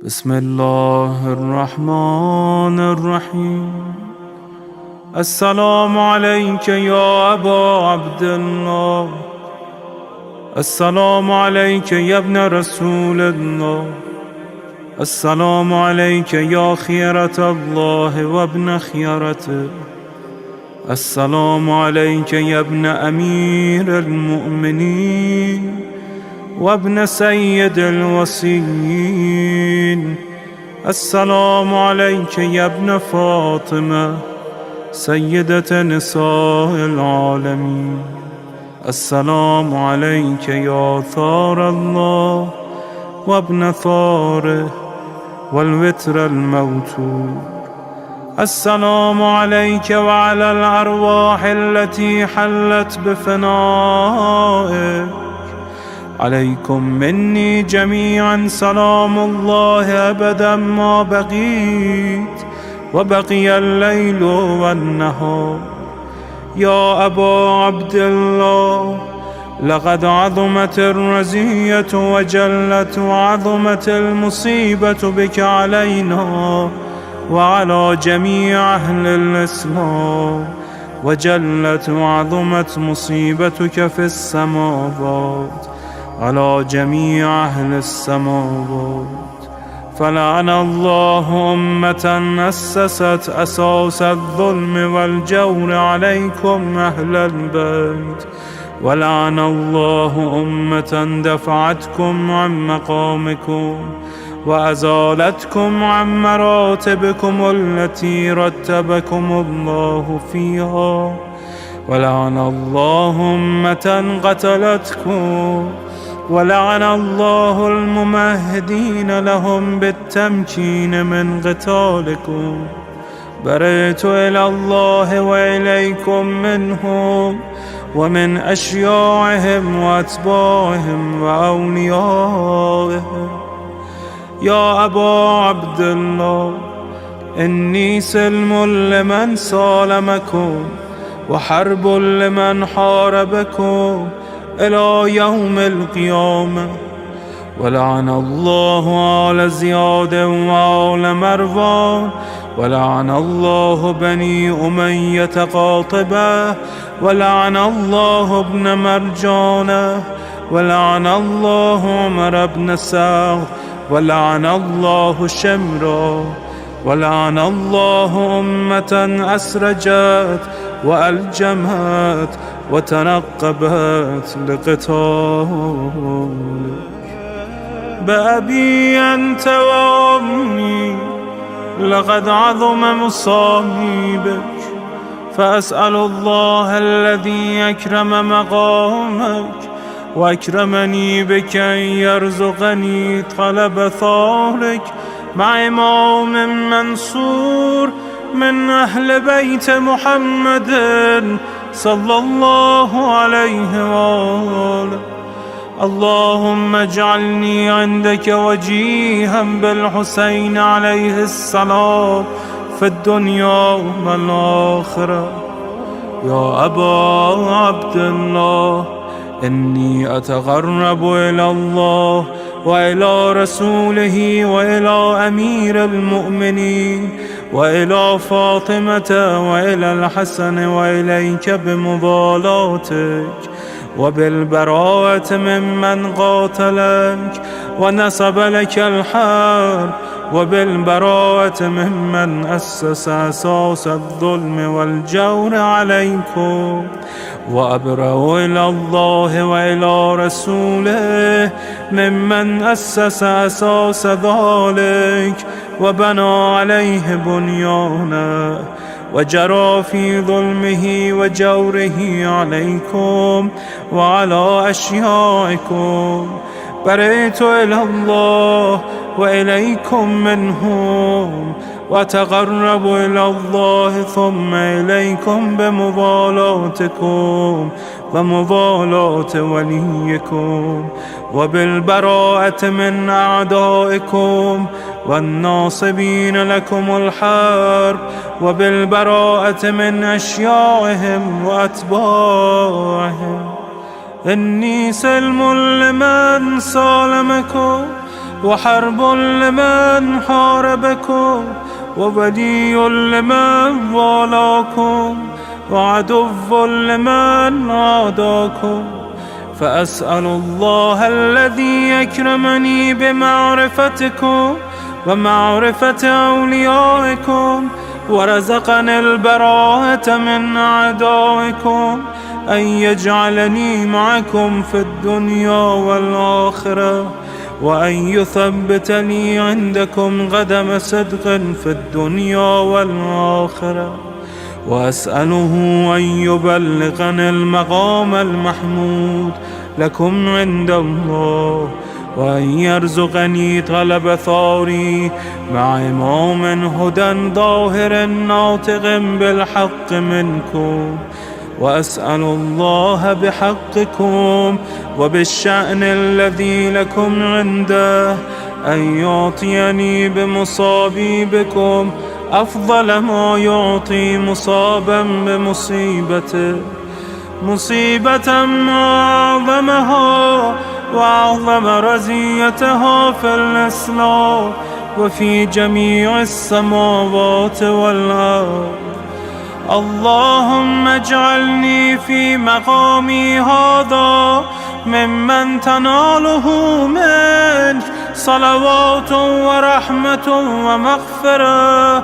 بسم الله الرحمن الرحيم. السلام عليك يا أبا عبد الله. السلام عليك يا ابن رسول الله. السلام عليك يا خيرة الله وابن خيرته. السلام عليك يا ابن أمير المؤمنين وابن سيد الوصيين. السلام عليك يا ابن فاطمة سيدة نساء العالمين. السلام عليك يا ثار الله وابن ثاره والوتر الموتور. السلام عليك وعلى الأرواح التي حلت بفنائك. عليكم مني جميعا سلام الله أبدا ما بقيت وبقي الليل والنهار. يا أبا عبد الله، لقد عظمت الرزية وجلت وعظمت المصيبة بك علينا وعلى جميع أهل الإسلام، وجلت وعظمت مصيبتك في السماوات على جميع أهل السماوات. فلعن الله أمة أسست أساس الظلم والجور عليكم أهل البيت، ولعن الله أمة دفعتكم عن مقامكم وأزالتكم عن مراتبكم التي رتبكم الله فيها، ولعن الله أمة قتلتكم، ولعن الله الممهدين لهم بالتمكين من قتالكم. برئت إلى الله وإليكم منهم ومن أشياعهم وأتباعهم وأوليائهم. يا أبا عبد الله، إني سلم لمن سالمكم وحرب لمن حاربكم إلى يوم القيامة. ولعن الله آل زياد وآل مروان، ولعن الله بني أمية قاطبة، ولعن الله ابن مرجانة، ولعن الله عمر بن سعد، ولعن الله شمرا، ولعن الله أمة أسرجت وألجمت وتنقبت لقتالك. بأبي أنت وأمي، لقد عظم مصابيبك، فأسأل الله الذي أكرم مقامك وأكرمني بك أن يرزقني طلب ثارك مع إمام منصور من أهل بيت محمد صلى الله عليه وآله. اللهم اجعلني عندك وجيها بالحسين عليه السلام في الدنيا والآخرة. يا أبا عبد الله، إني أتقرب إلى الله وإلى رسوله وإلى أمير المؤمنين وإلى فاطمة وإلى الحسن وإليك بمضالاتك وبالبراءة ممن قاتلك ونصب لك الحرب، وبالبراءة ممن أسس أساس الظلم والجور عليكم. وأبرأ إلى الله وإلى رسوله ممن أسس أساس ذلك وبنى عليه بنيانه وجرى في ظلمه وجوره عليكم وعلى أشيائكم. برئت إلى الله وإليكم منهم، وتقرب إلى الله ثم إليكم بمضالاتكم ومضالاة وليكم، وبالبراءة من أعدائكم والناصبين لكم الحرب، وبالبراءة من أشياعهم وأتباعهم. إني سلم لمن سالمكم، وحرب لمن حاربكم، وولي لمن والاكم، وعدو لمن عاداكم. فأسأل الله الذي يكرمني بمعرفتكم ومعرفة أوليائكم، ورزقني البراءة من أعدائكم، أن يجعلني معكم في الدنيا والآخرة، وأن يثبتني عندكم قدم صدق في الدنيا والآخرة. وأسأله أن يبلغني المقام المحمود لكم عند الله، وأن يرزقني طلب ثاري مع إمام هدى ظاهر ناطق بالحق منكم. وأسأل الله بحقكم وبالشأن الذي لكم عنده أن يعطيني بمصابي بكم أفضل ما يعطي مصابا بمصيبته، مصيبة أعظمها وأعظم رزيتها في الإسلام وفي جميع السماوات والأرض. اللهم اجعلني في مقامي هذا ممن تناله منك صلوات ورحمة ومغفرة.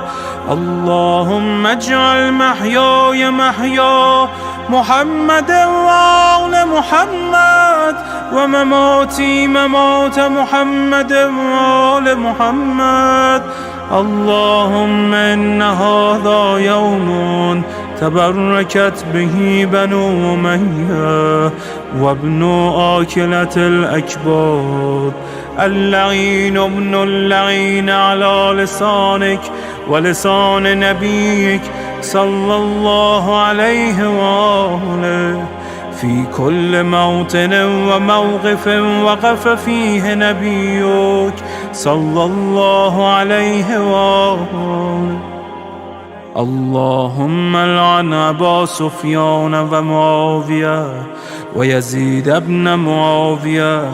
اللهم اجعل محياي محيا محمد وآل محمد، ومماتي ممات محمد وآل محمد. اللهم إن هذا يوم تبركت به بنو أمية وابن آكلة الأكباد، اللعين ابن اللعين على لسانك ولسان نبيك صلى الله عليه وآله، في كل موطن وموقف وقف فيه نبيك صلى الله عليه وآله. اللهم العن أبا سفيان ومعاوية ويزيد بن معاوية،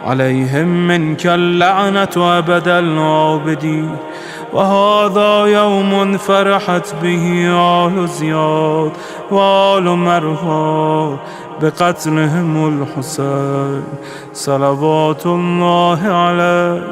عليهم منك اللعنة أبد العابدين. وهذا يوم فرحت به آل زياد وآل مروان بقتلهم الحسين صلوات الله عليه.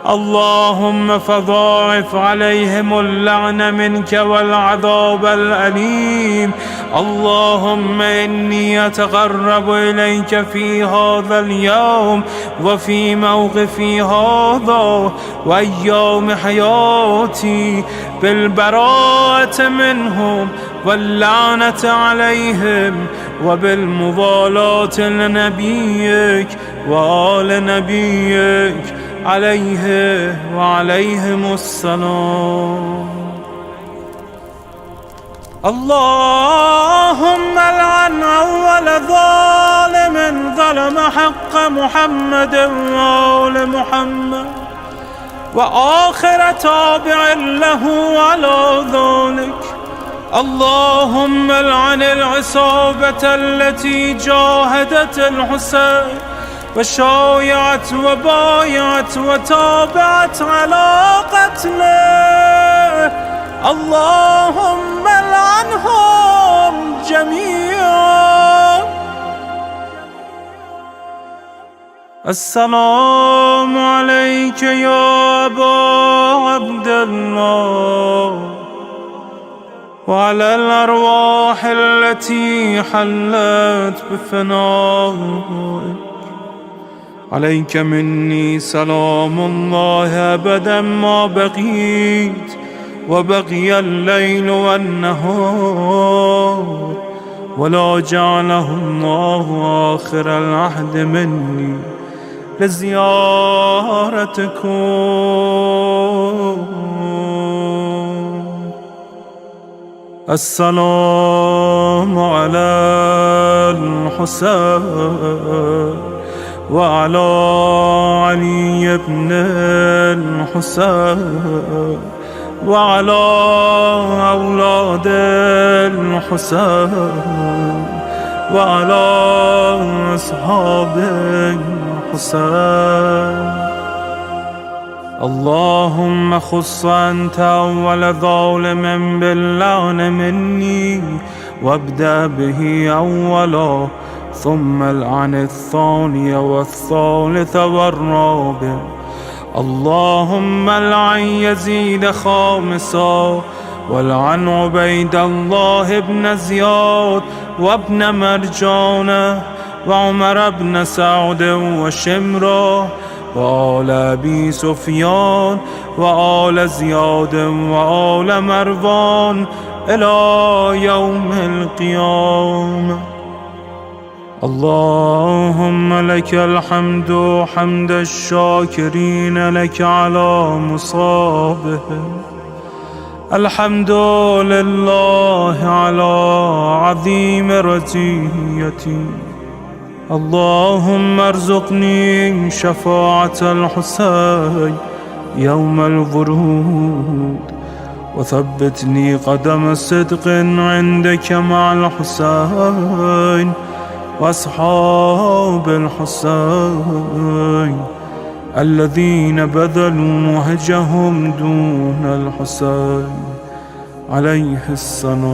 اللهم فضاعف عليهم اللعن منك والعذاب الأليم. اللهم إني أتقرب إليك في هذا اليوم وفي موقفي هذا وأيام حياتي بالبراءة منهم واللعنة عليهم، وبالموالاة لنبيك وآل نبيك عليه وعليهم السلام. اللهم لعن أول ظالم ظلم حق محمد وآل محمد، وآخر تابع له على ذلك. اللهم لعن العصابة التي جاهدت الحسين وشايعت وبايعت وتابعت على قتله. اللهم لعنهم جميعا. السلام عليك يا أبا عبد الله، وعلى الأرواح التي حلت بفنائك. عليك مني سلام الله أبدا ما بقيت وبقي الليل والنهار، ولا جعله الله آخر العهد مني لزيارتكم. السلام على الحسين وعلى علي بن الحسين وعلى أولاد الحسين وعلى أصحاب الحسين. اللهم خص أنت أول ظالم باللعن مني، وابدأ به أولا، ثم العن الثاني والثالث والرابع. اللهم العن يزيد خامسا، والعن عبيد الله بن زياد وابن مرجانة وعمر بن سعد وشمرة وآل أبي سفيان وآل زياد وآل مروان إلى يوم القيامة. اللهم لك الحمد حمد الشاكرين لك على مصابهم. الحمد لله على عظيم رزيتي. اللهم ارزقني شفاعة الحسين يوم الورود، وثبتني قدم صدق عندك مع الحسين وأصحاب الحسين الذين بذلوا مهجهم دون الحسين عليه السلام.